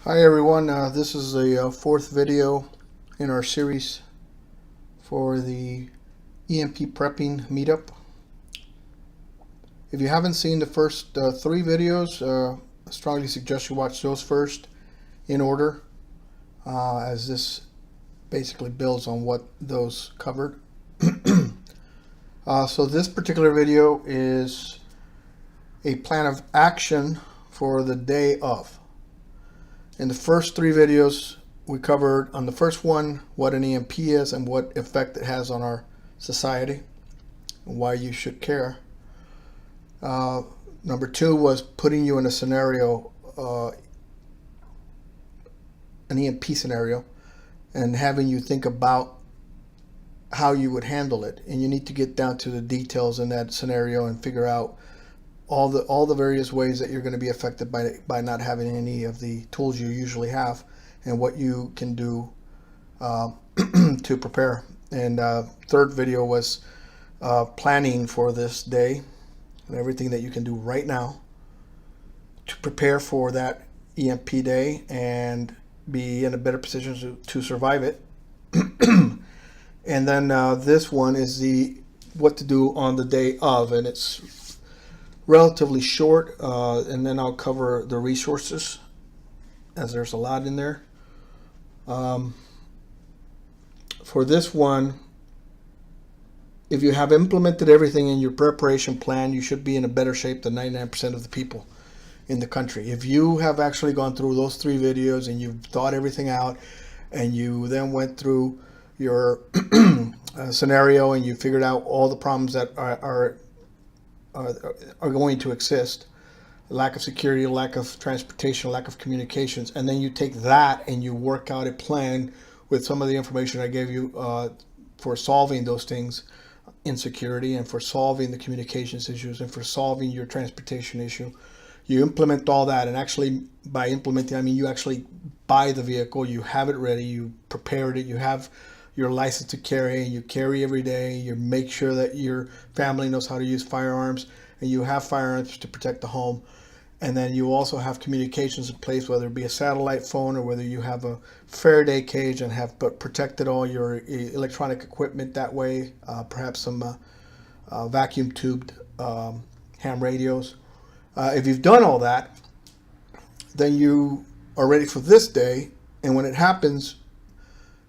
Hi everyone, this is the fourth video in our series for the EMP Prepping meetup. If you haven't seen the first three videos, I strongly suggest you watch those first in order, as this basically builds on what those covered. So this particular video is a plan of action for the day of. In the first three videos, we covered on the first one what an EMP is and what effect it has on our society and why you should care. Number two was putting you in a scenario, an EMP scenario, and having you think about how you would handle it. And you need to get down to the details in that scenario and figure out all the various ways that you're going to be affected by not having any of the tools you usually have, and what you can do to prepare. And third video was planning for this day and everything that you can do right now to prepare for that EMP day and be in a better position to survive it. And then this one is the what to do on the day of, and it's relatively short, and then I'll cover the resources, as there's a lot in there. For this one, if you have implemented everything in your preparation plan, you should be in a better shape than 99% of the people in the country. If you have actually gone through those three videos and you've thought everything out, and you then went through your scenario and you figured out all the problems that are going to exist, lack of security, lack of transportation, lack of communications, and then you take that and you work out a plan with some of the information I gave you for solving those things, insecurity, and for solving the communications issues, and for solving your transportation issue. You implement all that, and actually by implementing, I mean you actually buy the vehicle, you have it ready, you prepared it, you have your license to carry, you carry every day, you make sure that your family knows how to use firearms, and you have firearms to protect the home. And then you also have communications in place, whether it be a satellite phone or whether you have a Faraday cage and have protected all your electronic equipment that way, perhaps some vacuum tubed ham radios. If you've done all that, then you are ready for this day, and when it happens,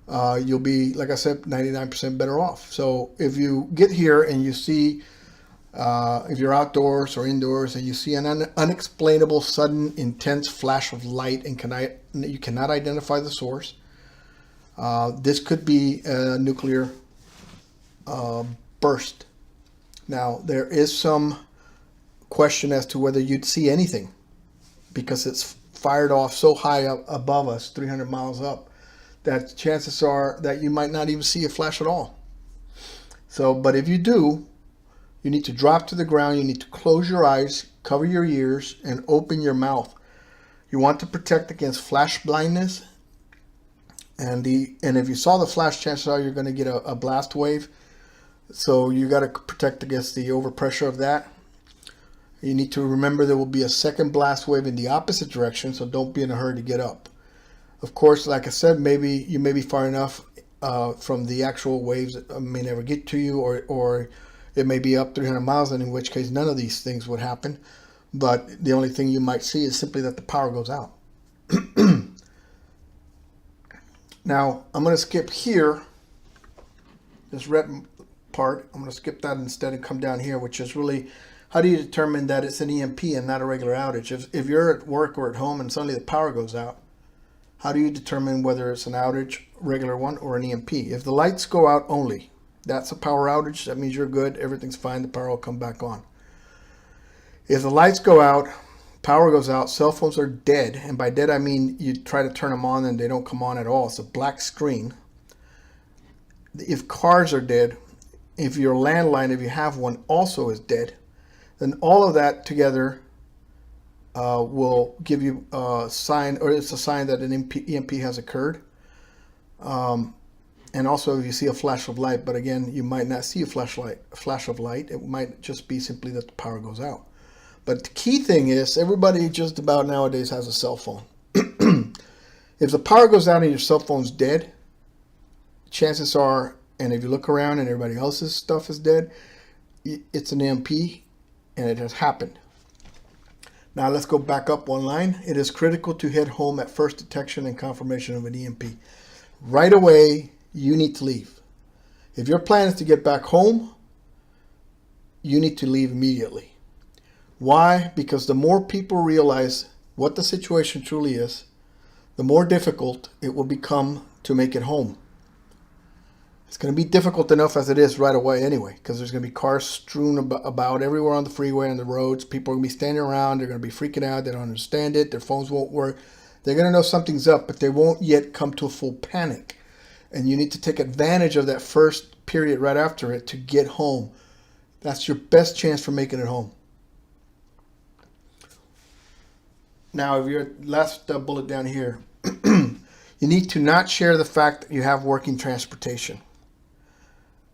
you'll be, like I said, 99% better off. So if you get here and you see, if you're outdoors or indoors, and you see an unexplainable, sudden, intense flash of light and you cannot identify the source, this could be a nuclear burst. Now, there is some question as to whether you'd see anything, because it's fired off so high up above us, 300 miles up, that chances are that you might not even see a flash at all. So, but if you do, you need to drop to the ground, you need to close your eyes, cover your ears, and open your mouth. You want to protect against flash blindness, and if you saw the flash, chances are you're going to get a blast wave. So you got to protect against the overpressure of that. You need to remember there will be a second blast wave in the opposite direction, so don't be in a hurry to get up. Of course, like I said, maybe you may be far enough from the actual waves that may never get to you, or it may be up 300 miles, and in which case none of these things would happen. But the only thing you might see is simply that the power goes out. Now, I'm going to skip here, this red part. I'm going to skip that instead and come down here, which is really, how do you determine that it's an EMP and not a regular outage? If you're at work or at home and suddenly the power goes out, how do you determine whether it's an outage, regular one, or an EMP? If the lights go out only, that's a power outage. That means you're good, everything's fine, the power will come back on. If the lights go out, power goes out, cell phones are dead, and by dead I mean you try to turn them on and they don't come on at all. It's a black screen. If cars are dead, if your landline, if you have one, also is dead, then all of that together will give you a sign, or it's a sign that an EMP has occurred. And also if you see a flash of light, but again, you might not see a flash of light. It might just be simply that the power goes out. But the key thing is, everybody just about nowadays has a cell phone. If the power goes out and your cell phone's dead, chances are, and if you look around and everybody else's stuff is dead, it's an EMP and it has happened. Now let's go back up one line. It is critical to head home at first detection and confirmation of an EMP. Right away, you need to leave. If your plan is to get back home, you need to leave immediately. Why? Because the more people realize what the situation truly is, the more difficult it will become to make it home. It's going to be difficult enough as it is right away anyway, because there's going to be cars strewn about everywhere on the freeway and the roads. People are going to be standing around. They're going to be freaking out. They don't understand it. Their phones won't work. They're going to know something's up, but they won't yet come to a full panic. And you need to take advantage of that first period right after it to get home. That's your best chance for making it home. Now, if your last bullet down here, you need to not share the fact that you have working transportation.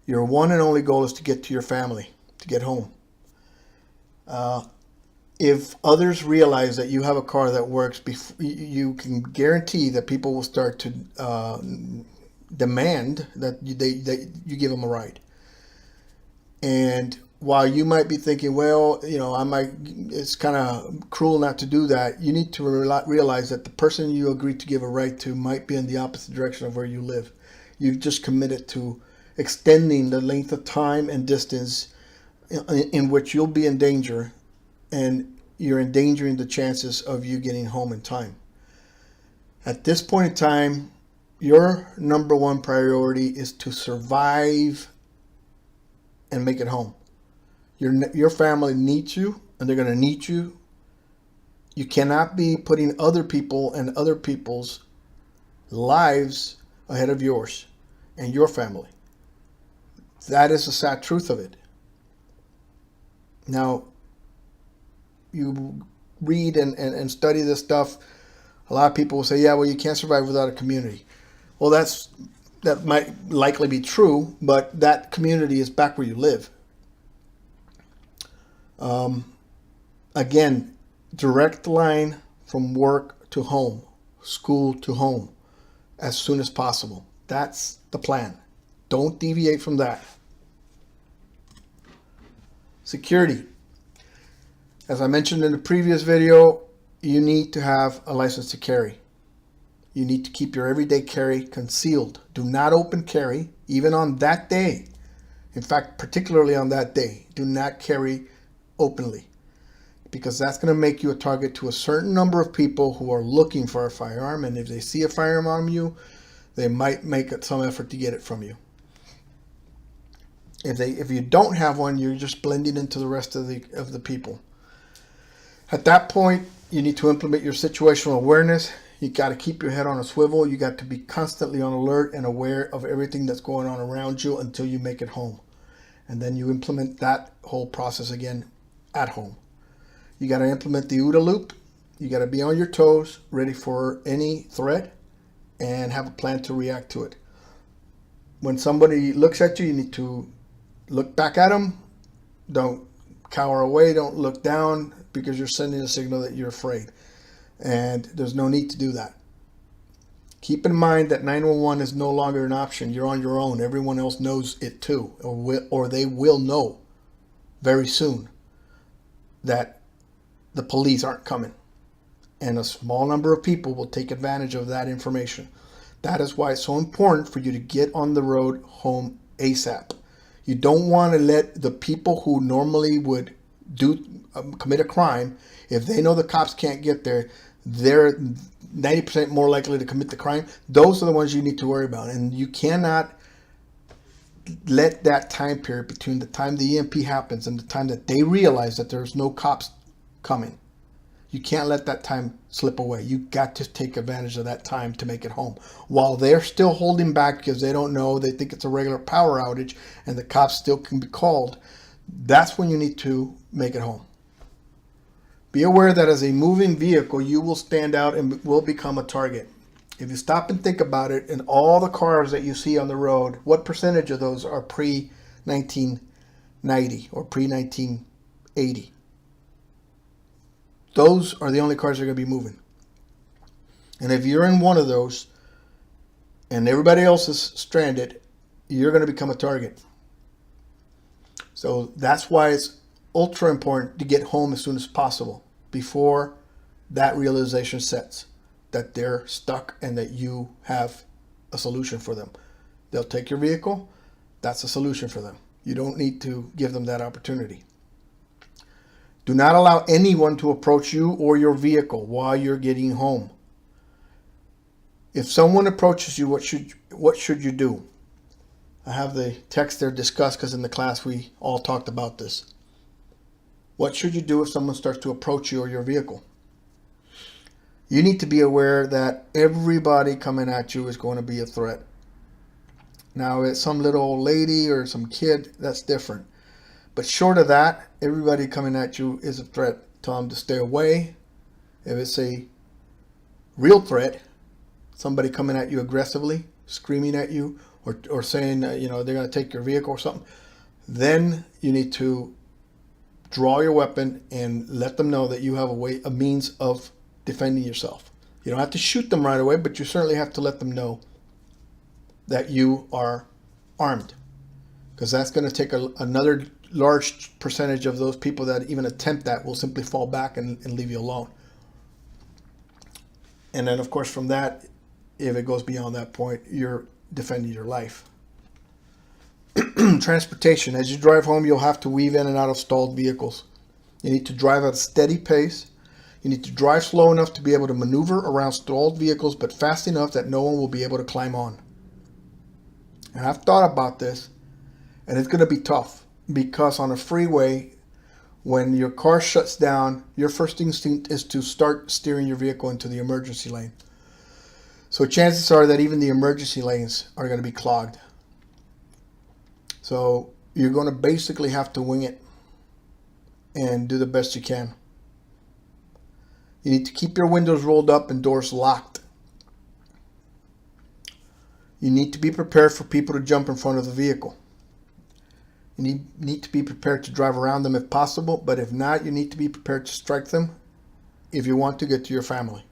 Your one and only goal is to get to your family, to get home. If others realize that you have a car that works, you can guarantee that people will start to demand that you give them a ride. And while you might be thinking, well, it's kind of cruel not to do that, you need to realize that the person you agreed to give a ride to might be in the opposite direction of where you live. You've just committed to extending the length of time and distance in which you'll be in danger, and you're endangering the chances of you getting home in time. At this point in time, your number one priority is to survive and make it home. Your family needs you, and they're going to need you. You cannot be putting other people and other people's lives ahead of yours and your family. That is the sad truth of it. Now, you read and study this stuff. A lot of people will say, yeah, well, you can't survive without a community. Well, that might likely be true, but that community is back where you live. Again, direct line from work to home, school to home, as soon as possible. That's the plan. Don't deviate from that. Security. As I mentioned in the previous video, you need to have a license to carry. You need to keep your everyday carry concealed. Do not open carry, even on that day. In fact, particularly on that day, do not carry openly, because that's going to make you a target to a certain number of people who are looking for a firearm, and if they see a firearm on you, they might make some effort to get it from you. If you don't have one, you're just blending into the rest of the people. At that point, you need to implement your situational awareness. You got to keep your head on a swivel. You got to be constantly on alert and aware of everything that's going on around you until you make it home. And then you implement that whole process again at home. You got to implement the OODA loop. You got to be on your toes, ready for any threat, and have a plan to react to it. When somebody looks at you, you need to look back at them. Don't cower away. Don't look down, because you're sending a signal that you're afraid. And there's no need to do that. Keep in mind that 911 is no longer an option. You're on your own. Everyone else knows it too, or they will know very soon that the police aren't coming. And a small number of people will take advantage of that information. That is why it's so important for you to get on the road home ASAP. You don't want to let the people who normally would commit a crime, if they know the cops can't get there, they're 90% more likely to commit the crime. Those are the ones you need to worry about. And you cannot let that time period between the time the EMP happens and the time that they realize that there's no cops coming, you can't let that time slip away. You got to take advantage of that time to make it home. While they're still holding back because they don't know, they think it's a regular power outage and the cops still can be called, that's when you need to make it home. Be aware that as a moving vehicle, you will stand out and will become a target. If you stop and think about it, in all the cars that you see on the road, what percentage of those are pre-1990 or pre-1980? Those are the only cars that are going to be moving. And if you're in one of those and everybody else is stranded, you're going to become a target. So that's why it's ultra important to get home as soon as possible before that realization sets that they're stuck and that you have a solution for them. They'll take your vehicle. That's a solution for them. You don't need to give them that opportunity. Do not allow anyone to approach you or your vehicle while you're getting home. If someone approaches you, what should you do? I have the text there discussed because in the class we all talked about this. What should you do if someone starts to approach you or your vehicle? You need to be aware that everybody coming at you is going to be a threat. Now, it's some little old lady or some kid, that's different. But short of that, everybody coming at you is a threat. Tell them to stay away. If it's a real threat, somebody coming at you aggressively, screaming at you, or saying they're going to take your vehicle or something, then you need to draw your weapon and let them know that you have a means of defending yourself. You don't have to shoot them right away, but you certainly have to let them know that you are armed, because that's going to take another large percentage of those people that even attempt that will simply fall back and leave you alone. And then, of course, from that, if it goes beyond that point, you're defending your life. Transportation. As you drive home, you'll have to weave in and out of stalled vehicles. You need to drive at a steady pace. You need to drive slow enough to be able to maneuver around stalled vehicles, but fast enough that no one will be able to climb on. And I've thought about this, and it's going to be tough, because on a freeway, when your car shuts down, your first instinct is to start steering your vehicle into the emergency lane. So chances are that even the emergency lanes are going to be clogged. So you're going to basically have to wing it and do the best you can. You need to keep your windows rolled up and doors locked. You need to be prepared for people to jump in front of the vehicle. You need to be prepared to drive around them if possible, but if not, you need to be prepared to strike them if you want to get to your family.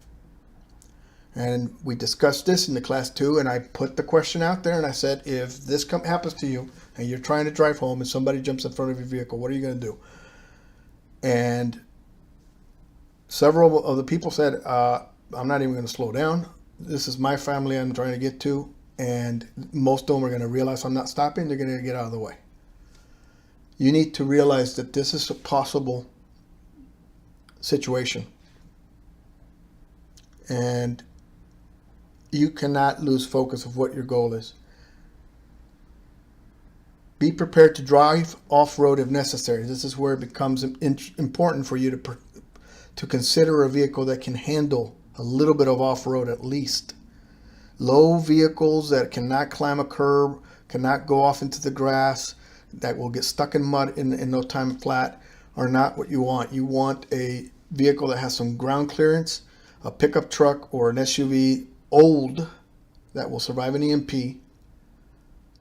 And we discussed this in the class too, and I put the question out there and I said, if this happens to you and you're trying to drive home and somebody jumps in front of your vehicle, what are you going to do? And several of the people said, I'm not even going to slow down. This is my family I'm trying to get to, and most of them are going to realize I'm not stopping. They're going to get out of the way. You need to realize that this is a possible situation, and you cannot lose focus of what your goal is. Be prepared to drive off-road if necessary. This is where it becomes important for you to consider a vehicle that can handle a little bit of off-road at least. Low vehicles that cannot climb a curb, cannot go off into the grass, that will get stuck in mud in no time flat, are not what you want. You want a vehicle that has some ground clearance, a pickup truck or an SUV, old, that will survive an EMP,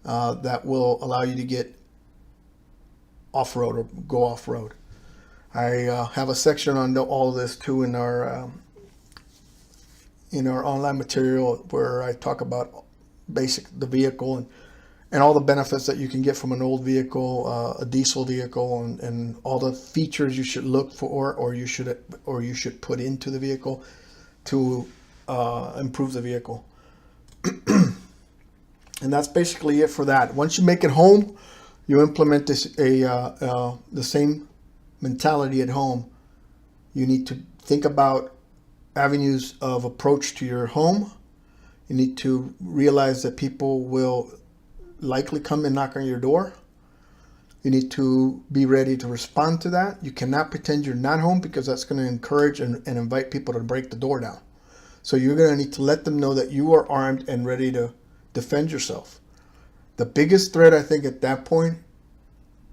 that will allow you to get off-road or go off-road. I have a section on all of this too in our online material, where I talk about the vehicle and all the benefits that you can get from an old vehicle, a diesel vehicle, and all the features you should look for or you should put into the vehicle to improve the vehicle. And that's basically it for that. Once you make it home, you implement the same mentality at home. You need to think about avenues of approach to your home. You need to realize that people will likely come and knock on your door. You need to be ready to respond to that. You cannot pretend you're not home, because that's going to encourage and invite people to break the door down. So you're going to need to let them know that you are armed and ready to defend yourself. The biggest threat, I think, at that point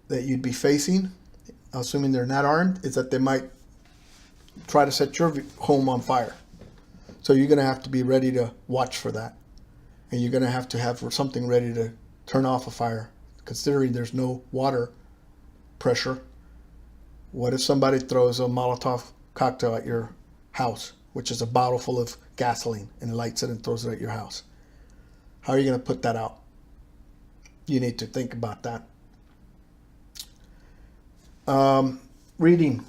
that you'd be facing, assuming they're not armed, is that they might try to set your home on fire. So you're going to have to be ready to watch for that. And you're going to have something ready to turn off a fire, considering there's no water pressure. What if somebody throws a Molotov cocktail at your house which is a bottle full of gasoline, and lights it and throws it at your house. How are you going to put that out? You need to think about that. Reading.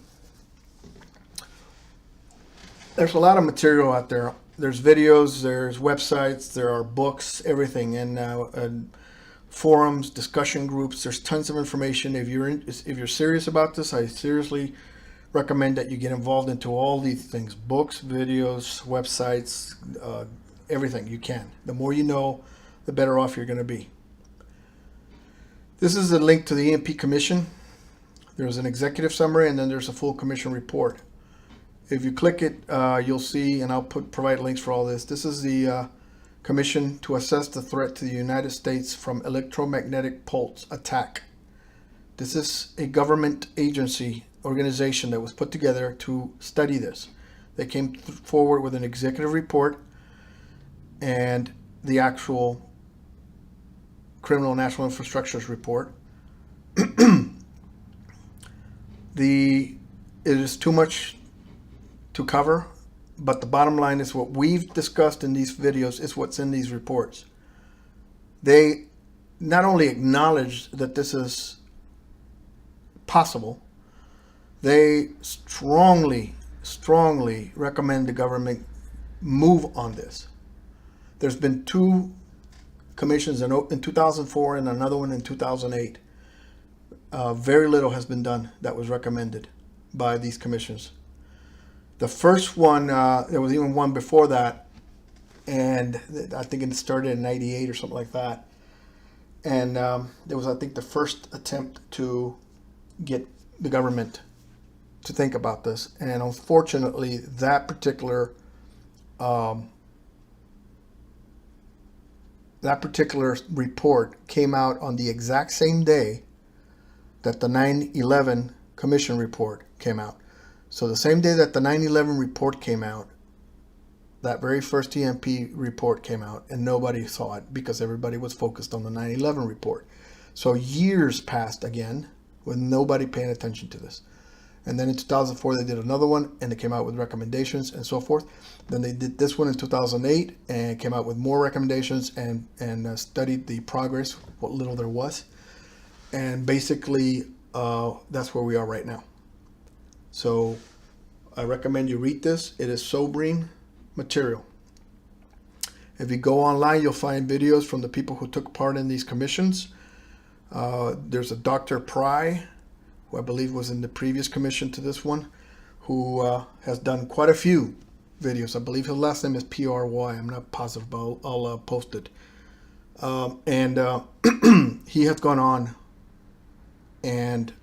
There's a lot of material out there. There's videos, there's websites, there are books, everything, and forums, discussion groups. There's tons of information. If you're serious about this, I seriously recommend that you get involved into all these things: books, videos, websites, everything you can. The more you know, the better off you're going to be. This is a link to the EMP Commission. There's an executive summary, and then there's a full commission report. If you click it, you'll see, and I'll provide links for all this. This is the commission to assess the threat to the United States from electromagnetic pulse attack. This is a government agency organization that was put together to study this. They came forward with an executive report and the actual Criminal National Infrastructures report. It is too much to cover, but the bottom line is what we've discussed in these videos is what's in these reports. They not only acknowledge that this is possible, they strongly recommend the government move on this. There's been two commissions in 2004 and another one in 2008. Very little has been done that was recommended by these commissions. The first one, there was even one before that, and I think it started in '98 or something like that. And there was, I think, the first attempt to get the government to think about this. And unfortunately, that particular report came out on the exact same day that the 9/11 Commission report came out. So the same day that the 9/11 report came out, that very first EMP report came out, and nobody saw it because everybody was focused on the 9/11 report. So years passed again with nobody paying attention to this. And then in 2004, they did another one, and they came out with recommendations and so forth. Then they did this one in 2008 and came out with more recommendations and studied the progress, what little there was. And basically, that's where we are right now. So I recommend you read this. It is sobering material. If you go online, you'll find videos from the people who took part in these commissions. There's a Dr. Pry, who I believe was in the previous commission to this one, who has done quite a few videos. I believe his last name is Pry. I'm not positive, but I'll post it. He has gone on and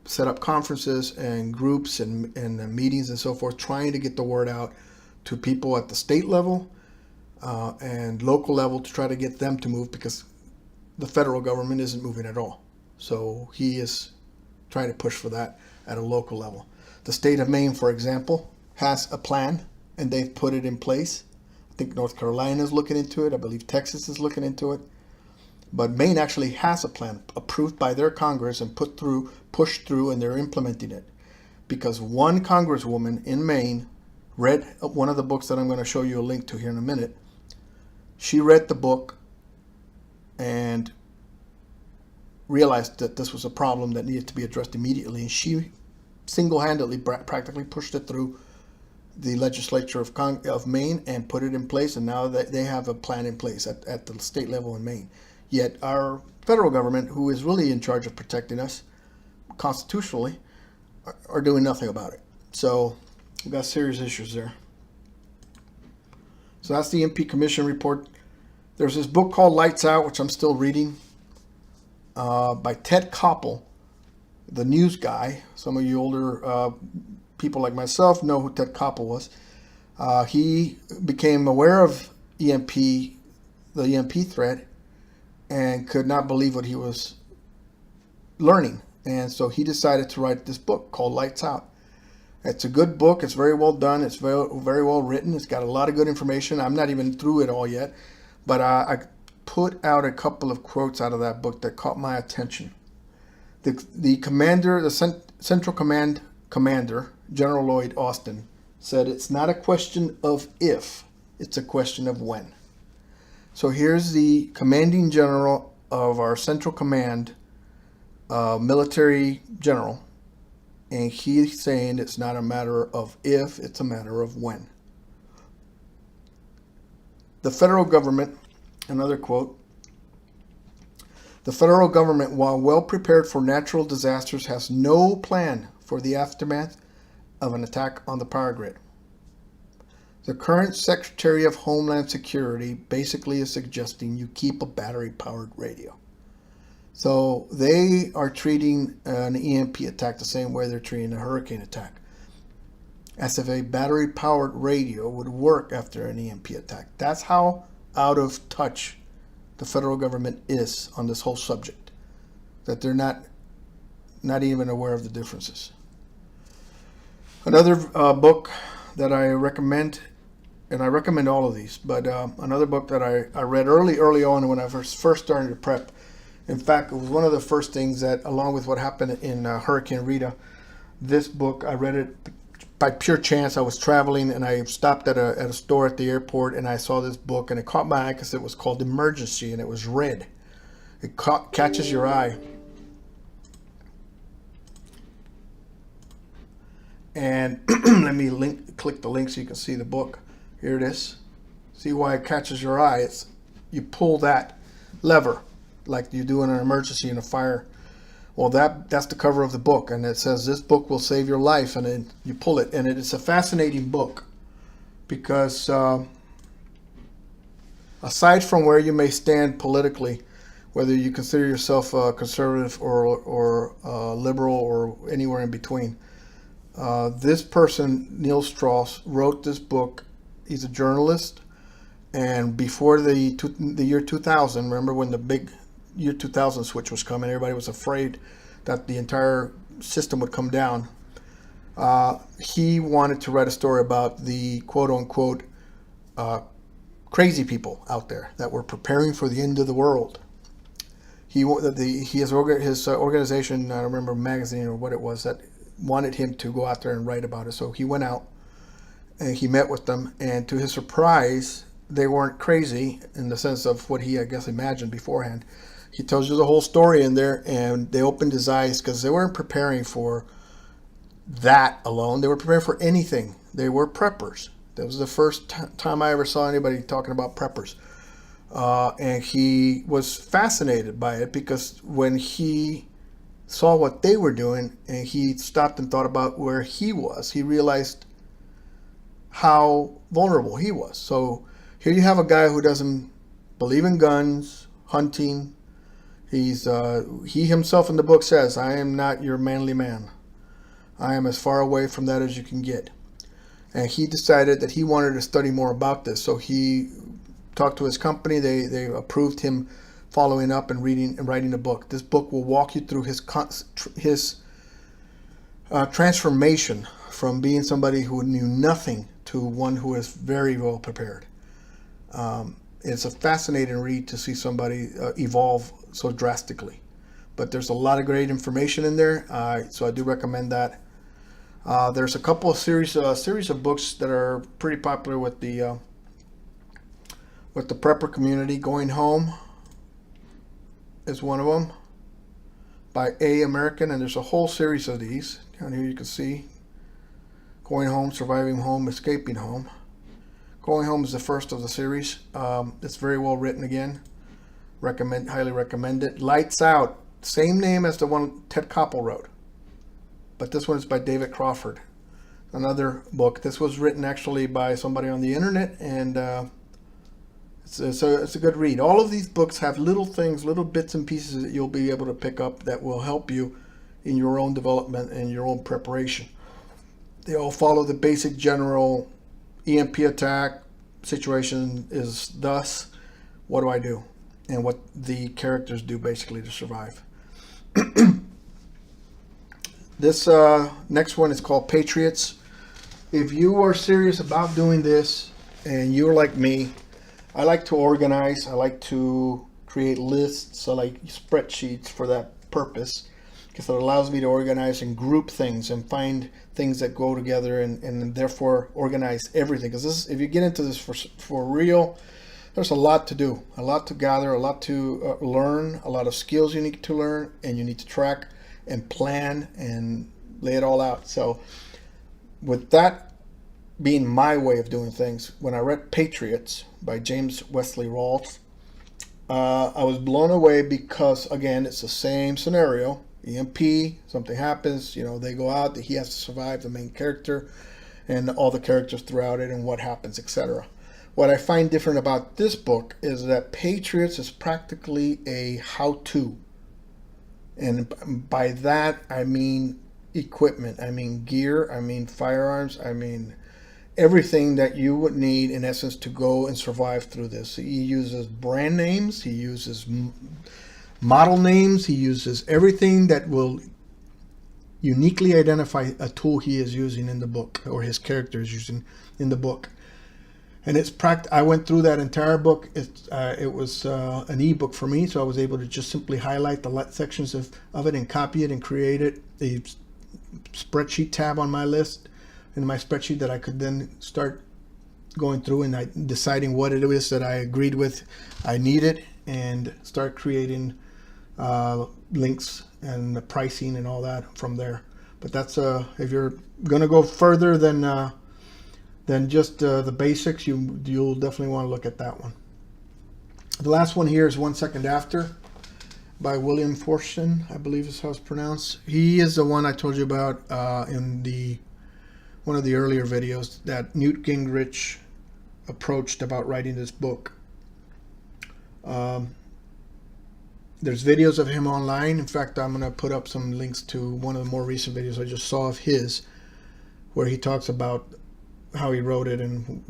set up conferences and groups and meetings and so forth, trying to get the word out to people at the state level and local level to try to get them to move, because the federal government isn't moving at all. So he is trying to push for that at a local level. The state of Maine, for example, has a plan, and they've put it in place. I think North Carolina is looking into it. I believe Texas is looking into it. But Maine actually has a plan approved by their Congress and pushed through, and they're implementing it. Because one congresswoman in Maine read one of the books that I'm going to show you a link to here in a minute. She read the book and realized that this was a problem that needed to be addressed immediately, and she single-handedly practically pushed it through the legislature of Maine and put it in place, and now they have a plan in place at the state level in Maine. Yet our federal government, who is really in charge of protecting us constitutionally, are doing nothing about it. So we've got serious issues there. So that's the EMP Commission report. There's this book called Lights Out, which I'm still reading, by Ted Koppel, the news guy. Some of you older people like myself know who Ted Koppel was. He became aware of the EMP threat, and could not believe what he was learning. And so he decided to write this book called Lights Out. It's a good book. It's very well done. It's very, very well written. It's got a lot of good information. I'm not even through it all yet, but I put out a couple of quotes out of that book that caught my attention. The commander, the Central Command commander, General Lloyd Austin, said it's not a question of if, it's a question of when. So here's the commanding general of our Central Command, military general, and he's saying it's not a matter of if, it's a matter of when. The federal government, another quote, the federal government, while well prepared for natural disasters, has no plan for the aftermath of an attack on the power grid. The current Secretary of Homeland Security basically is suggesting you keep a battery-powered radio. So they are treating an EMP attack the same way they're treating a hurricane attack, as if a battery-powered radio would work after an EMP attack. That's how out of touch the federal government is on this whole subject, that they're not even aware of the differences. Another book that I recommend, and I recommend all of these, but another book that I read early on when I first started to prep. In fact, it was one of the first things that, along with what happened in Hurricane Rita, this book, I read it by pure chance. I was traveling and I stopped at a store at the airport, and I saw this book, and it caught my eye because it was called Emergency, and it was red. It catches your eye. And let me click the link so you can see the book. Here it is. See why it catches your eye? It's you pull that lever like you do in an emergency in a fire. Well, that's the cover of the book, and it says this book will save your life, and then you pull it, and it's a fascinating book because aside from where you may stand politically, whether you consider yourself conservative or liberal or anywhere in between, this person, Neil Strauss, wrote this book. He's a journalist, and before the year 2000, remember when the big year 2000 switch was coming, everybody was afraid that the entire system would come down. He wanted to write a story about the quote-unquote crazy people out there that were preparing for the end of the world. His organization, I don't remember magazine or what it was, that wanted him to go out there and write about it. So he went out and he met with them, and to his surprise, they weren't crazy in the sense of what he, I guess, imagined beforehand. He tells you the whole story in there, and they opened his eyes because they weren't preparing for that alone. They were preparing for anything. They were preppers. That was the first time I ever saw anybody talking about preppers. And he was fascinated by it because when he saw what they were doing and he stopped and thought about where he was, he realized how vulnerable he was. So here you have a guy who doesn't believe in guns, hunting. He himself in the book says, I am not your manly man. I am as far away from that as you can get. And he decided that he wanted to study more about this. So he talked to his company. They approved him following up and reading and writing a book. This book will walk you through his transformation from being somebody who knew nothing to one who is very well prepared. It's a fascinating read to see somebody evolve so drastically. But there's a lot of great information in there, so I do recommend that. There's a couple of series of books that are pretty popular with the prepper community. Going Home is one of them, by A. American, and there's a whole series of these. Down here you can see Going Home, Surviving Home, Escaping Home. Going Home is the first of the series. It's very well written again. Highly recommend it. Lights Out, same name as the one Ted Koppel wrote, but this one is by David Crawford. Another book. This was written actually by somebody on the internet, and it's a good read. All of these books have little things, little bits and pieces that you'll be able to pick up that will help you in your own development and your own preparation. They all follow the basic general EMP attack situation is thus, what do I do? And what the characters do basically to survive. This next one is called Patriots. If you are serious about doing this and you're like me, I like to organize, I like to create lists, I like spreadsheets for that purpose. because it allows me to organize and group things and find things that go together, and therefore organize everything. Because this, if you get into this for real, there's a lot to do, a lot to gather, a lot to learn, a lot of skills you need to learn, and you need to track and plan and lay it all out. So with that being my way of doing things, when I read Patriots by James Wesley Rawls, I was blown away because, again, it's the same scenario. EMP, something happens, they go out, he has to survive, the main character, and all the characters throughout it, and what happens, etc. What I find different about this book is that Patriots is practically a how-to. And by that, I mean equipment, I mean gear, I mean firearms, I mean everything that you would need, in essence, to go and survive through this. He uses brand names, he uses model names, he uses everything that will uniquely identify a tool he is using in the book, or his character is using in the book. And it's I went through that entire book. It was an ebook for me, so I was able to just simply highlight the sections of it and copy it and create a spreadsheet tab on my list, in my spreadsheet, that I could then start going through and deciding what it is that I agreed with I needed, and start creating links and the pricing and all that from there. But that's if you're going to go further than just the basics, you'll definitely want to look at that one. The last one here is 1 Second After by William Forstchen, I believe is how it's pronounced. He is the one I told you about in one of the earlier videos that Newt Gingrich approached about writing this book. There's videos of him online. In fact, I'm going to put up some links to one of the more recent videos I just saw of his, where he talks about how he wrote it and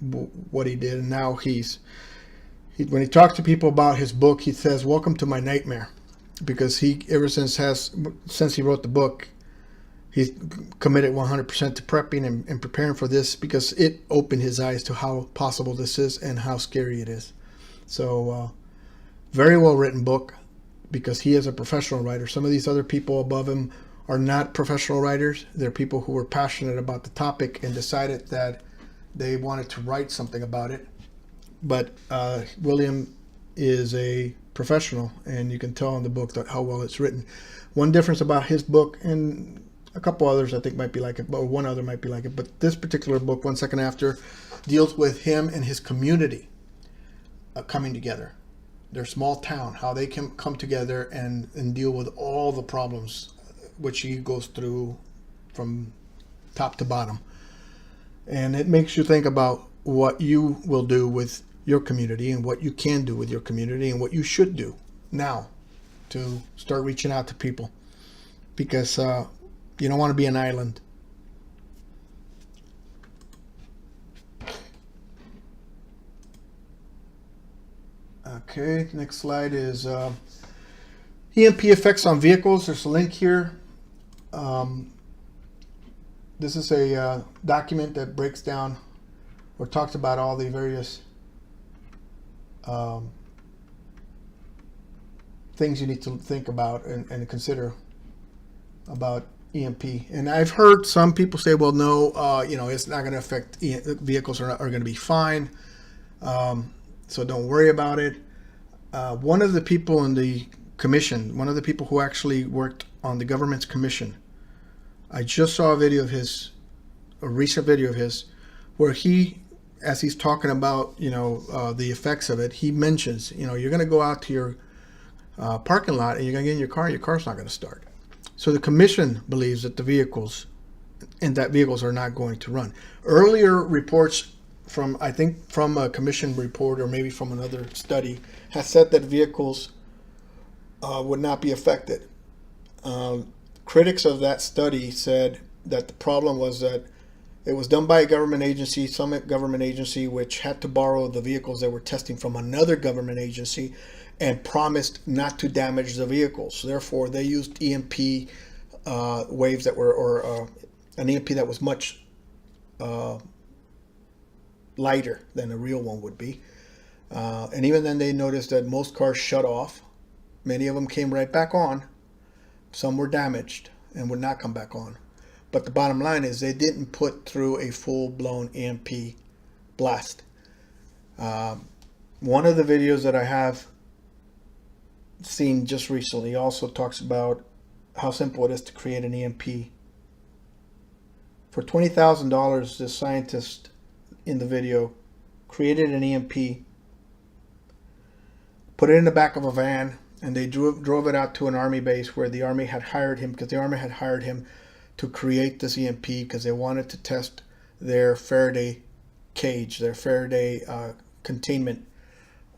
what he did. And now when he talks to people about his book, he says, "Welcome to my nightmare," because he, ever since he wrote the book, he's committed 100% to prepping and preparing for this, because it opened his eyes to how possible this is and how scary it is. So very well written book, because he is a professional writer. Some of these other people above him are not professional writers. They're people who were passionate about the topic and decided that they wanted to write something about it. But William is a professional, and you can tell in the book how well it's written. One difference about his book, and a couple others I think might be like it, or one other might be like it, but this particular book, 1 Second After, deals with him and his community coming together. Their small town, how they can come together and deal with all the problems which he goes through from top to bottom. And it makes you think about what you will do with your community, and what you can do with your community, and what you should do now to start reaching out to people, because you don't want to be an island. Okay, next slide is EMP effects on vehicles. There's a link here. This is a document that breaks down or talks about all the various things you need to think about and consider about EMP. And I've heard some people say, well, no, it's not going to affect vehicles, are going to be fine. So don't worry about it. One of the people in the commission, one of the people who actually worked on the government's commission, I just saw a recent video of his, where he, as he's talking about, the effects of it, he mentions, you're going to go out to your parking lot and you're going to get in your car, and your car's not going to start. So the commission believes that the vehicles are not going to run. Earlier reports from a commission report, or maybe from another study, has said that vehicles would not be affected. Critics of that study said that the problem was that it was done by a government agency, some government agency, which had to borrow the vehicles they were testing from another government agency and promised not to damage the vehicles. Therefore, they used EMP waves that were, or an EMP that was much lighter than a real one would be. And even then, they noticed that most cars shut off. Many of them came right back on, Some were damaged and would not come back on. But the bottom line is they didn't put through a full-blown EMP blast. One of the videos that I have seen just recently also talks about how simple it is to create an EMP. For $20,000, this scientist in the video created an EMP, put it in the back of a van, and they drove it out to an army base where the army had hired him, because the army had hired him to create this EMP because they wanted to test their Faraday cage, their Faraday containment,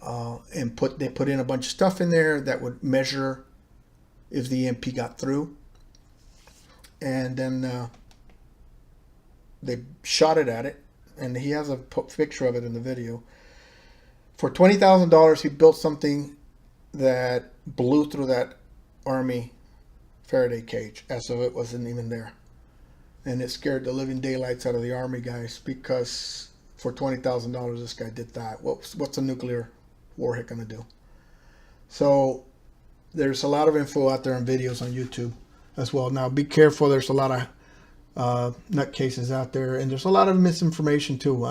and they put in a bunch of stuff in there that would measure if the EMP got through, and then they shot it at it, and he has a picture of it in the video. For $20,000, he built something that blew through that army Faraday cage as if it wasn't even there. And it scared the living daylights out of the army guys, because for $20,000 this guy did that. What's a nuclear warhead going to do? So there's a lot of info out there and videos on YouTube as well. Now be careful, there's a lot of nutcases out there, and there's a lot of misinformation too.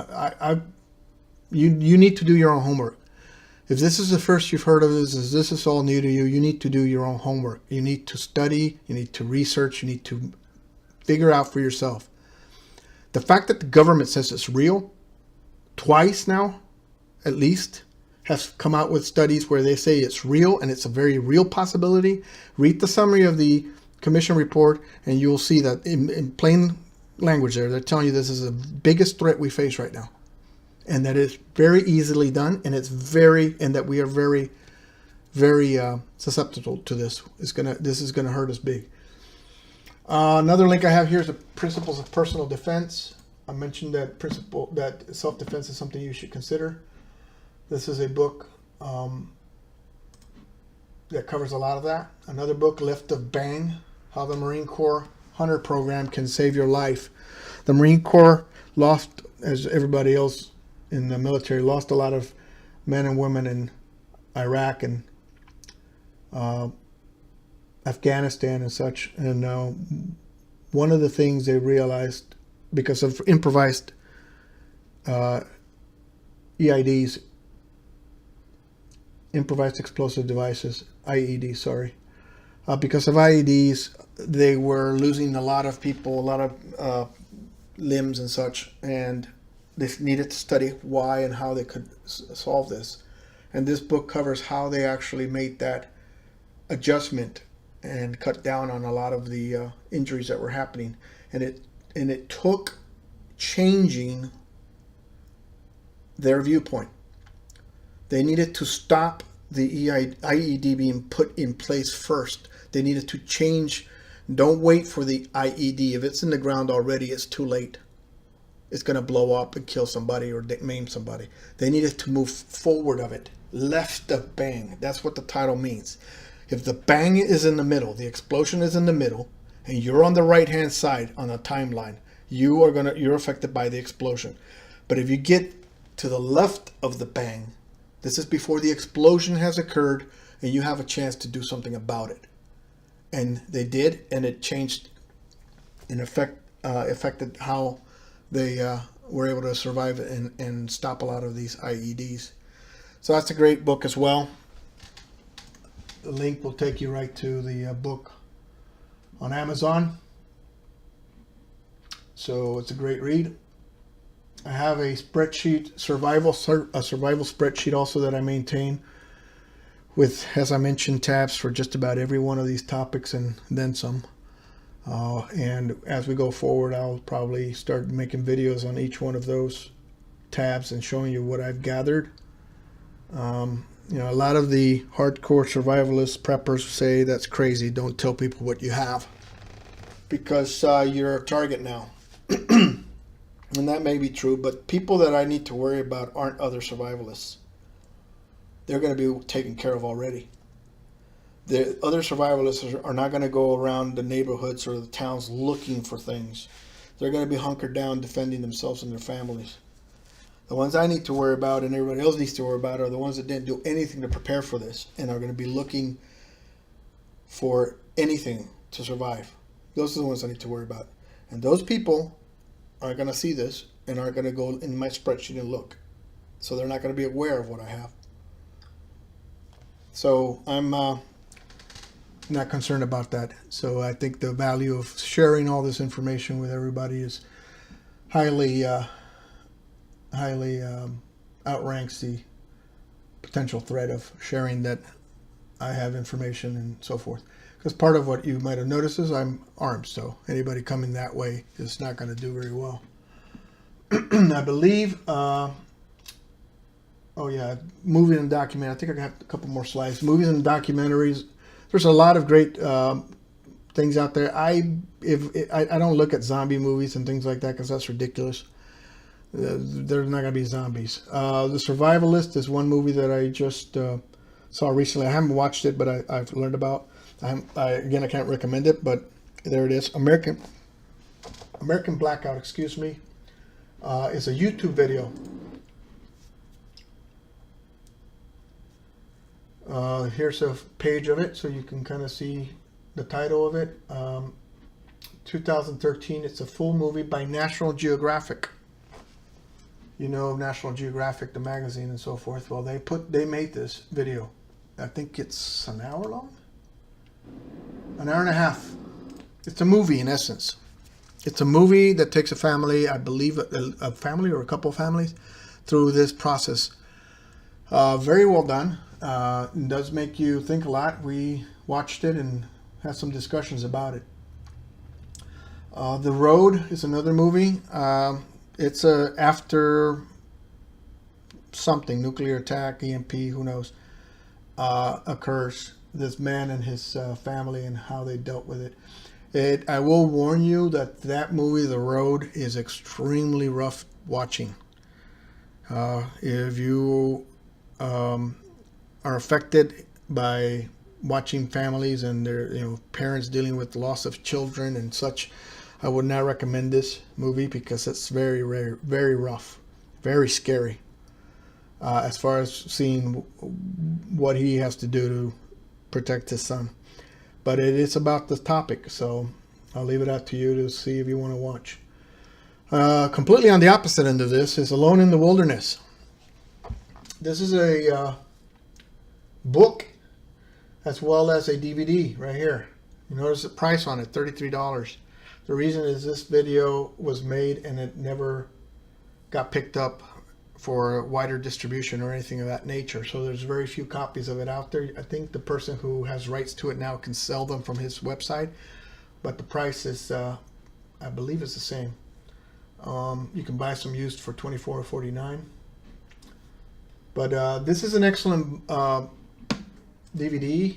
You need to do your own homework. If this is the first you've heard of this is all new to you, you need to do your own homework. You need to study, you need to research, you need to figure out for yourself. The fact that the government says it's real, twice now, at least, has come out with studies where they say it's real and it's a very real possibility. Read the summary of the commission report and you'll see that in plain language there, they're telling you this is the biggest threat we face right now. And that it's very easily done, and that we are very, very susceptible to this. This is gonna hurt us big. Another link I have here is the Principles of Personal Defense. I mentioned that self-defense is something you should consider. This is a book that covers a lot of that. Another book, Left of Bang: How the Marine Corps Hunter Program Can Save Your Life. The Marine Corps lost, as everybody else in the military, lost a lot of men and women in Iraq and Afghanistan and such. And one of the things they realized, because of improvised EIDs, improvised explosive devices, IEDs, sorry. Because of IEDs, they were losing a lot of people, a lot of limbs and such, and they needed to study why and how they could solve this. And this book covers how they actually made that adjustment and cut down on a lot of the injuries that were happening. And it took changing their viewpoint. They needed to stop the IED being put in place first. They needed to change. Don't wait for the IED. If it's in the ground already, it's too late. It's going to blow up and kill somebody or maim somebody. They needed to move forward of it. Left of bang. That's what the title means. If the bang is in the middle, the explosion is in the middle, and you're on the right-hand side on a timeline, you're affected by the explosion. But if you get to the left of the bang, this is before the explosion has occurred, and you have a chance to do something about it. And they did, and it changed, in effect, affected how they were able to survive and stop a lot of these IEDs. So that's a great book as well. The link will take you right to the book on Amazon. So it's a great read. I have a spreadsheet, survival spreadsheet also that I maintain with, as I mentioned, tabs for just about every one of these topics and then some. And as we go forward, I'll probably start making videos on each one of those tabs and showing you what I've gathered. A lot of the hardcore survivalists, preppers say that's crazy. Don't tell people what you have, because you're a target now. And that may be true, but people that I need to worry about aren't other survivalists. They're going to be taken care of already. The other survivalists are not going to go around the neighborhoods or the towns looking for things. They're going to be hunkered down defending themselves and their families. The ones I need to worry about and everybody else needs to worry about are the ones that didn't do anything to prepare for this and are going to be looking for anything to survive. Those are the ones I need to worry about. And those people are going to see this and are going to go in my spreadsheet and look. So they're not going to be aware of what I have. So I'm not concerned about that. So I think the value of sharing all this information with everybody is highly outranks the potential threat of sharing that I have information and so forth. Because part of what you might have noticed is I'm armed, so anybody coming that way is not going to do very well. I believe, oh yeah, movie and documentary. I think I got a couple more slides. Movies and documentaries. There's a lot of great things out there. I don't look at zombie movies and things like that because that's ridiculous. There's not going to be zombies. The Survivalist is one movie that I just saw recently. I haven't watched it, but I've learned about. Again, I can't recommend it, but there it is. American Blackout, excuse me, is a YouTube video. Here's a page of it, so you can kind of see the title of it. 2013. It's a full movie by National Geographic. You know National Geographic, the magazine and so forth. Well, they made this video. I think it's an hour long, an hour and a half. It's a movie in essence. It's a movie that takes a family, I believe a family or a couple of families, through this process. Very well done. It does make you think a lot. We watched it and had some discussions about it. The Road is another movie. It's after something, nuclear attack, EMP, who knows, occurs. This man and his family and how they dealt with it. I will warn you that movie, The Road, is extremely rough watching. If you are affected by watching families and their parents dealing with loss of children and such, I would not recommend this movie because it's very, very, very rough, very scary. As far as seeing what he has to do to protect his son. But it is about the topic, so I'll leave it out to you to see if you want to watch. Completely on the opposite end of this is Alone in the Wilderness. This is a book as well as a DVD right here. You notice the price on it, $33. The reason is this video was made and it never got picked up for wider distribution or anything of that nature. So there's very few copies of it out there. I think the person who has rights to it now can sell them from his website, but the price is, I believe, is the same. You can buy some used for $24 or $49. But this is an excellent DVD.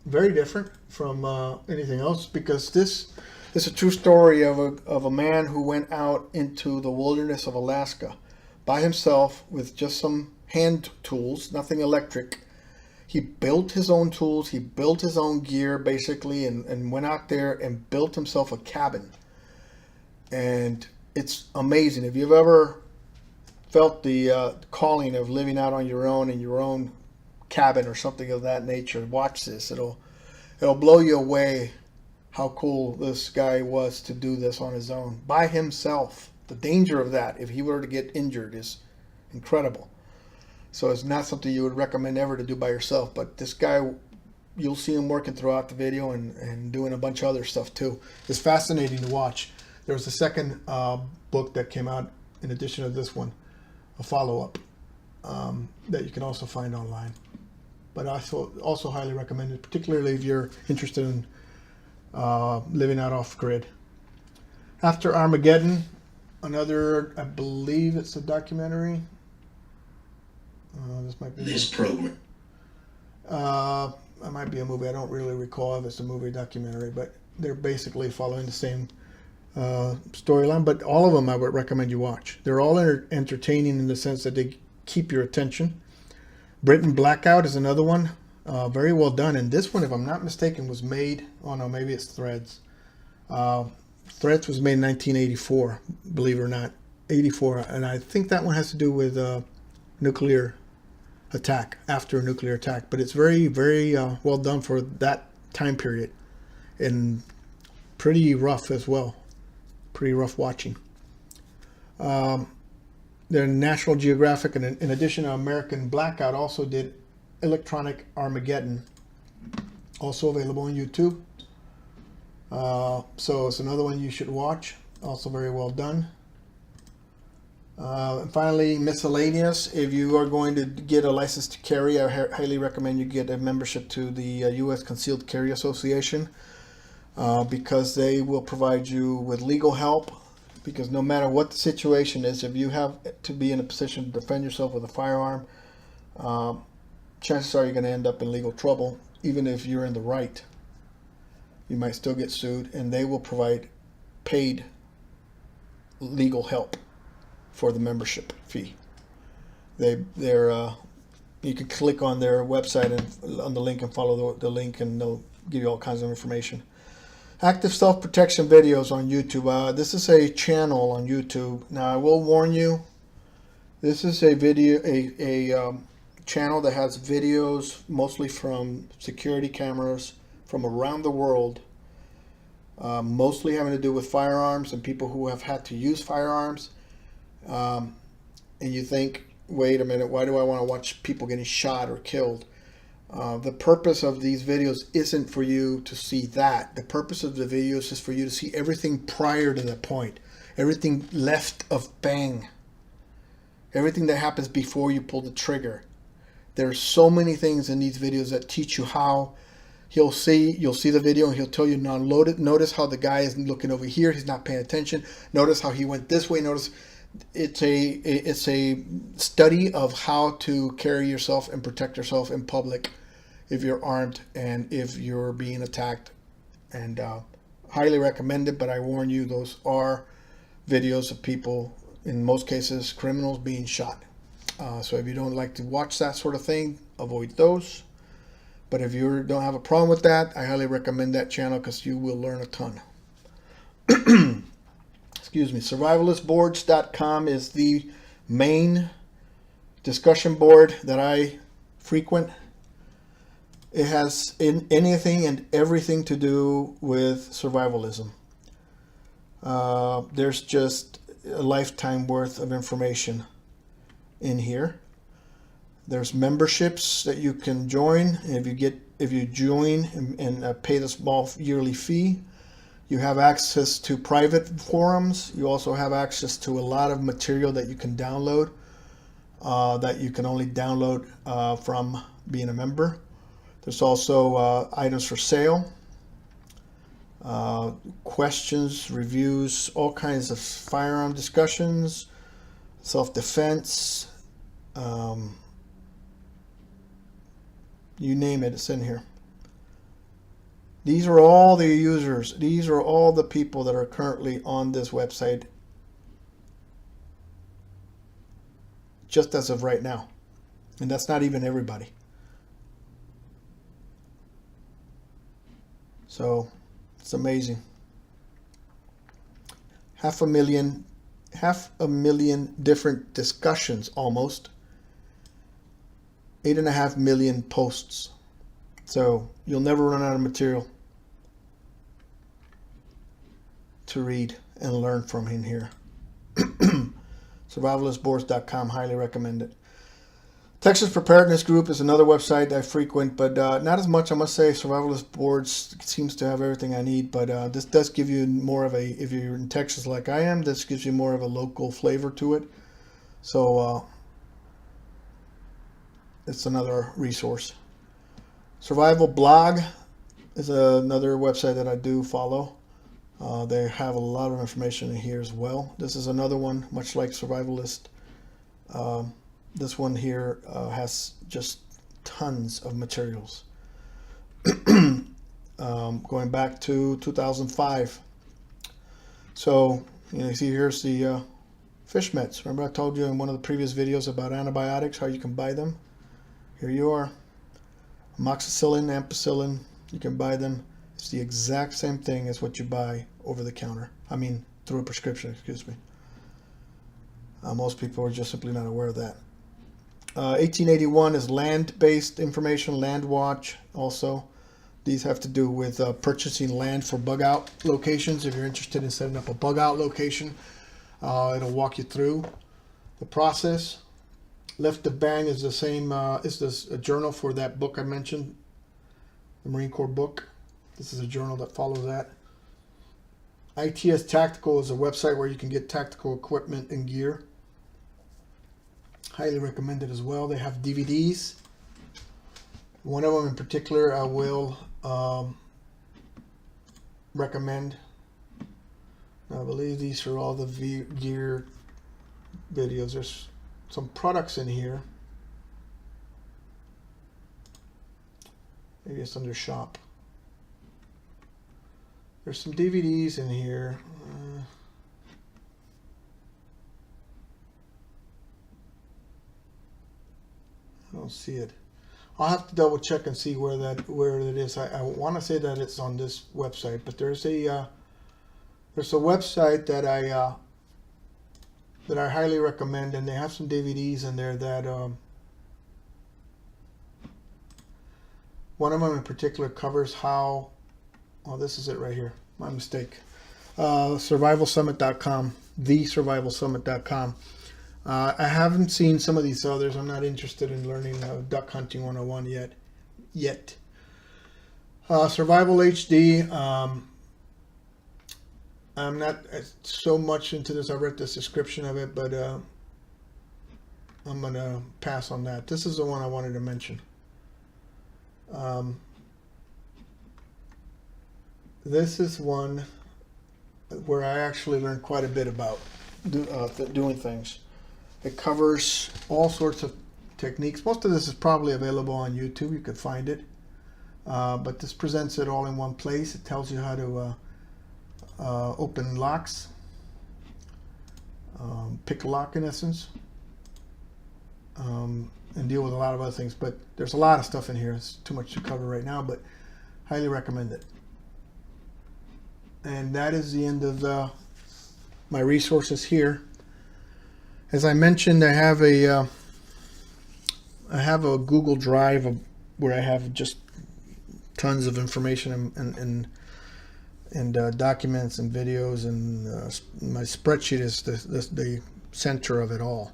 Very different from anything else because this is a true story of a man who went out into the wilderness of Alaska by himself with just some hand tools, nothing electric. He built his own tools, he built his own gear basically, and went out there and built himself a cabin. And it's amazing. If you've ever felt the calling of living out on your own in your own cabin or something of that nature, watch this. It'll blow you away how cool this guy was to do this on his own by himself. The danger of that, if he were to get injured, is incredible. So it's not something you would recommend ever to do by yourself. But this guy, you'll see him working throughout the video and doing a bunch of other stuff too. It's fascinating to watch. There was a second book that came out in addition to this one, a follow-up that you can also find online. But I also highly recommend it, particularly if you're interested in living out off-grid. After Armageddon, another, I believe it's a documentary. This might be this program. It might be a movie. I don't really recall if it's a movie or documentary, but they're basically following the same storyline. But all of them I would recommend you watch. They're all entertaining in the sense that they keep your attention. Britain Blackout is another one. Very well done. And this one, if I'm not mistaken, was made, oh no, maybe it's Threads. Threads was made in 1984, believe it or not, 84. And I think that one has to do with nuclear attack, after a nuclear attack. But it's very, very well done for that time period. and pretty rough as well. Pretty rough watching. The National Geographic, and in addition to American Blackout, also did Electronic Armageddon, also available on YouTube. So it's another one you should watch. Also very well done. And finally, miscellaneous. If you are going to get a license to carry, I highly recommend you get a membership to the U.S. Concealed Carry Association, because they will provide you with legal help. Because no matter what the situation is, if you have to be in a position to defend yourself with a firearm, chances are you're going to end up in legal trouble. Even if you're in the right, you might still get sued, and they will provide paid legal help for the membership fee. You can click on their website and on the link and follow the link, and they'll give you all kinds of information. Active self-protection videos on YouTube. This is a channel on YouTube. Now I will warn you, this is a channel that has videos mostly from security cameras from around the world, mostly having to do with firearms and people who have had to use firearms. And you think, wait a minute, why do I want to watch people getting shot or killed? The purpose of these videos isn't for you to see that. The purpose of the videos is for you to see everything prior to that point. Everything left of bang. Everything that happens before you pull the trigger. There are so many things in these videos that teach you how. You'll see the video and he'll tell you, now load it. Notice how the guy is looking over here. He's not paying attention. Notice how he went this way. Notice it's a study of how to carry yourself and protect yourself in public if you're armed and if you're being attacked. And highly recommend it, but I warn you, those are videos of people, in most cases criminals, being shot. So if you don't like to watch that sort of thing, avoid those. But if you don't have a problem with that, I highly recommend that channel because you will learn a ton. Excuse me. Survivalistboards.com is the main discussion board that I frequent. It has anything and everything to do with survivalism. There's just a lifetime worth of information in here. There's memberships that you can join. If you join and pay the small yearly fee, you have access to private forums. You also have access to a lot of material that you can download, that you can only download from being a member. There's also items for sale, questions, reviews, all kinds of firearm discussions, self-defense, you name it, it's in here. These are all the users. These are all the people that are currently on this website just as of right now. And that's not even everybody. So it's amazing. Half a million different discussions, almost. 8.5 million posts. So you'll never run out of material to read and learn from in here. Survivalistboards.com, highly recommend it. Texas Preparedness Group is another website I frequent, but not as much, I must say. Survivalist Boards seems to have everything I need, but this does give you more of a, if you're in Texas like I am, this gives you more of a local flavor to it. So it's another resource. Survival Blog is another website that I do follow. They have a lot of information in here as well. This is another one, much like Survivalist. This one here has just tons of materials. Going back to 2005. So, you see here's the fish meds. Remember I told you in one of the previous videos about antibiotics, how you can buy them? Here you are. Amoxicillin, ampicillin, you can buy them. It's the exact same thing as what you buy over the counter. I mean, through a prescription, excuse me. Most people are just simply not aware of that. 1881 is land-based information, Land Watch also. These have to do with purchasing land for bug out locations. If you're interested in setting up a bug out location, it'll walk you through the process. Lift to Bang is the same, is this a journal for that book I mentioned, the Marine Corps book. This is a journal that follows that. ITS Tactical is a website where you can get tactical equipment and gear. Highly recommended as well. They have DVDs. One of them in particular I will recommend. I believe these are all the gear videos. There's some products in here. Maybe it's under shop. There's some DVDs in here. I don't see it. I'll have to double check and see where it is. I want to say that it's on this website, but there's a website that I highly recommend, and they have some DVDs in there that one of them in particular covers how. Oh, this is it right here. My mistake. Survivalsummit.com, thesurvivalsummit.com. I haven't seen some of these others. I'm not interested in learning duck hunting 101 yet. Survival HD. I'm not so much into this. I read this description of it, but I'm going to pass on that. This is the one I wanted to mention. This is one where I actually learned quite a bit about doing things. It covers all sorts of techniques. Most of this is probably available on YouTube. You could find it. But this presents it all in one place. It tells you how to open locks, pick a lock in essence, and deal with a lot of other things. But there's a lot of stuff in here. It's too much to cover right now, but highly recommend it. And that is the end of my resources here. As I mentioned, I have a Google Drive where I have just tons of information and documents and videos, and my spreadsheet is the center of it all.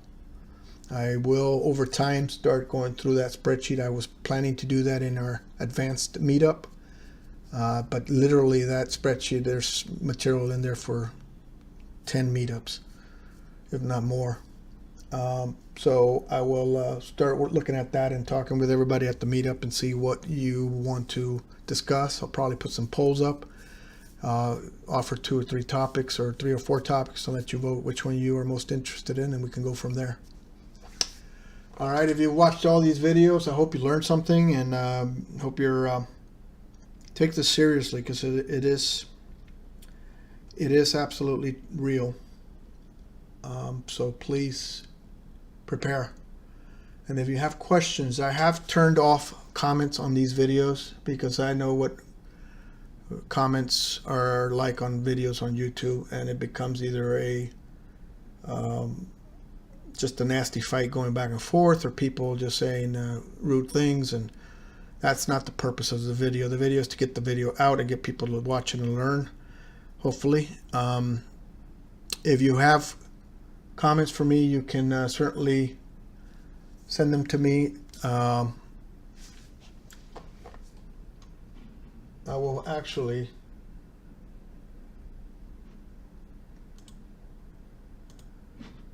I will over time start going through that spreadsheet. I was planning to do that in our advanced meetup, but literally that spreadsheet, there's material in there for 10 meetups, if not more. So I will start looking at that and talking with everybody at the meetup and see what you want to discuss. I'll probably put some polls up, offer 2 or 3 topics or 3 or 4 topics to let you vote which one you are most interested in, and we can go from there. All right, if you watched all these videos, I hope you learned something, and hope you're take this seriously, because it is absolutely real. So please prepare. And if you have questions, I have turned off comments on these videos because I know what comments are like on videos on YouTube, and it becomes either a just a nasty fight going back and forth, or people just saying rude things, and that's not the purpose of the video. The video is to get the video out and get people to watch it and learn, hopefully. If you have comments for me, you can certainly send them to me. I will actually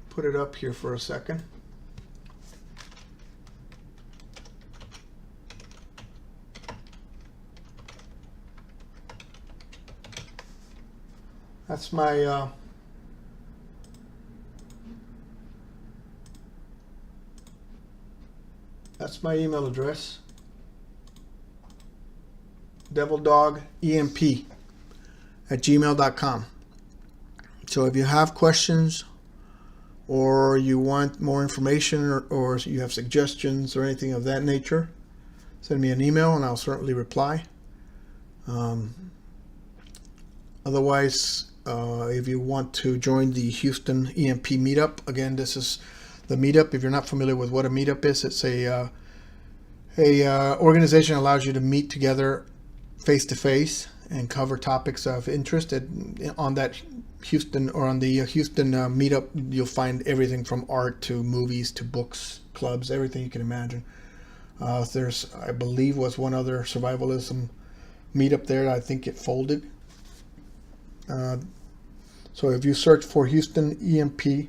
put it up here for a second. That's my email address, devildogemp@gmail.com. So if you have questions, or you want more information, or you have suggestions or anything of that nature, send me an email and I'll certainly reply. Otherwise, if you want to join the Houston EMP meetup, again, this is the meetup. If you're not familiar with what a meetup is, it's a organization that allows you to meet together face-to-face and cover topics of interest. On that Houston, or on the Houston meetup, you'll find everything from art to movies to books, clubs, everything you can imagine. There's, I believe, was one other survivalism meetup there. I think it folded. So if you search for Houston EMP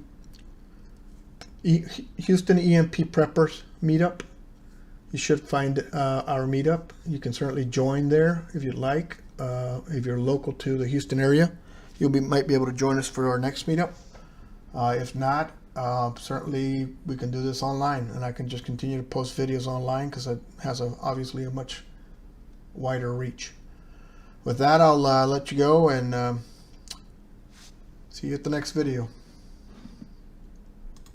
Preppers meetup, you should find our meetup. You can certainly join there if you'd like. If you're local to the Houston area, might be able to join us for our next meetup. If not, certainly we can do this online, and I can just continue to post videos online because it has obviously a much wider reach. With that, I'll let you go and see you at the next video.